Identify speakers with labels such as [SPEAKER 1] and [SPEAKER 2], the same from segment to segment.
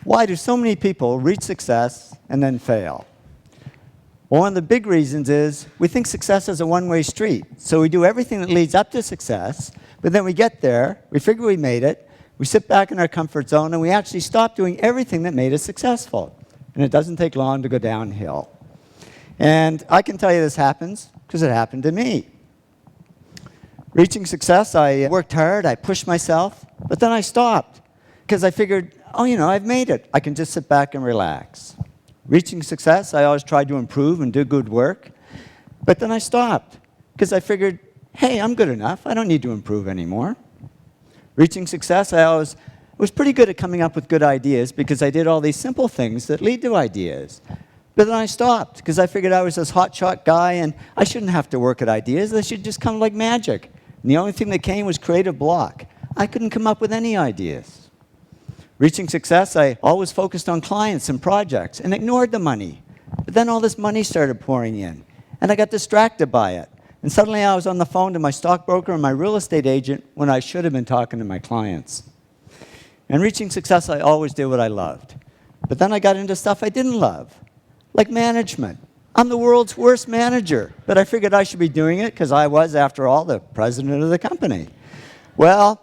[SPEAKER 1] Why do so many people reach success and then fail? Well, one of the big reasons is we think success is a one-way street. So we do everything that leads up to success, but then we get there, we figure we made it, we sit back in our comfort zone, and we actually stop doing everything that made us successful. And it doesn't take long to go downhill. And I can tell you this happens because it happened to me. Reaching success, I worked hard, I pushed myself, but then I stopped because I figured, oh, I've made it. I can just sit back and relax. Reaching success, I always tried to improve and do good work, but then I stopped because I figured, hey, I'm good enough. I don't need to improve anymore. Reaching success, I was pretty good at coming up with good ideas because I did all these simple things that lead to ideas. But then I stopped because I figured I was this hotshot guy and I shouldn't have to work at ideas. They should just come like magic. And the only thing that came was creative block. I couldn't come up with any ideas. Reaching success, I always focused on clients and projects and ignored the money. But then all this money started pouring in, and I got distracted by it. And suddenly I was on the phone to my stockbroker and my real estate agent when I should have been talking to my clients. And reaching success, I always did what I loved. But then I got into stuff I didn't love, like management. I'm the world's worst manager, but I figured I should be doing it because I was, after all, the president of the company. Well,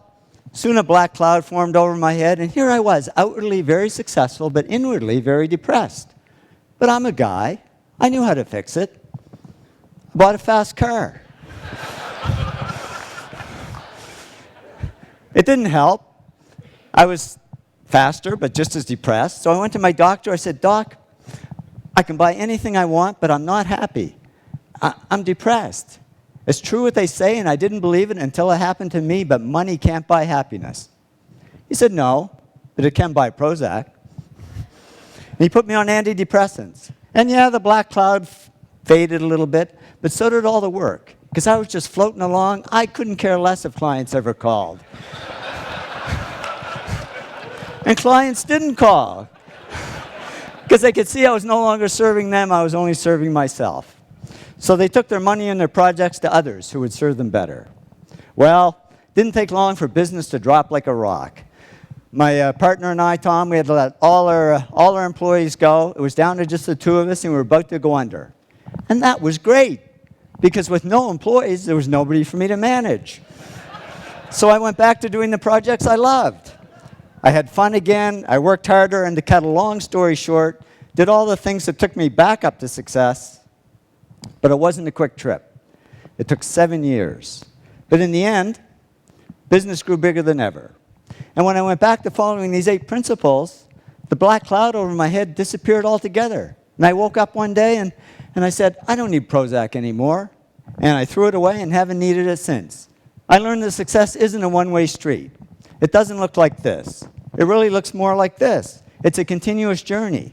[SPEAKER 1] soon a black cloud formed over my head, and here I was, outwardly very successful, but inwardly very depressed. But I'm a guy. I knew how to fix it. I bought a fast car. It didn't help. I was faster, but just as depressed. So I went to my doctor. I said, Doc, I can buy anything I want, but I'm not happy. I'm depressed. It's true what they say, and I didn't believe it until it happened to me, but money can't buy happiness. He said, no, but it can buy Prozac. And he put me on antidepressants. And yeah, the black cloud faded a little bit, but so did all the work. Because I was just floating along. I couldn't care less if clients ever called. And clients didn't call. Because they could see I was no longer serving them, I was only serving myself. So they took their money and their projects to others who would serve them better. Well, didn't take long for business to drop like a rock. My partner and I, Tom, we had to let all our employees go. It was down to just the two of us, and we were about to go under. And that was great, because with no employees, there was nobody for me to manage. So I went back to doing the projects I loved. I had fun again, I worked harder, and to cut a long story short, did all the things that took me back up to success, but it wasn't a quick trip. It took 7 years. But in the end, business grew bigger than ever. And when I went back to following these 8 principles, the black cloud over my head disappeared altogether. And I woke up one day and I said, I don't need Prozac anymore. And I threw it away and haven't needed it since. I learned that success isn't a one-way street. It doesn't look like this. It really looks more like this. It's a continuous journey.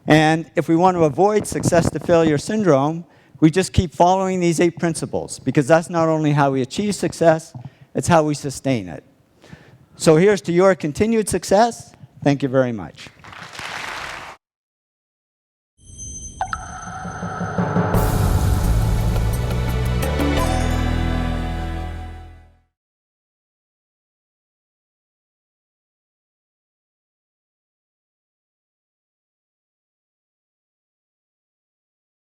[SPEAKER 1] And if we want to avoid success to failure syndrome, we just keep following these 8 principles, because that's not only how we achieve success, it's how we sustain it. So here's to your continued success. Thank you very much.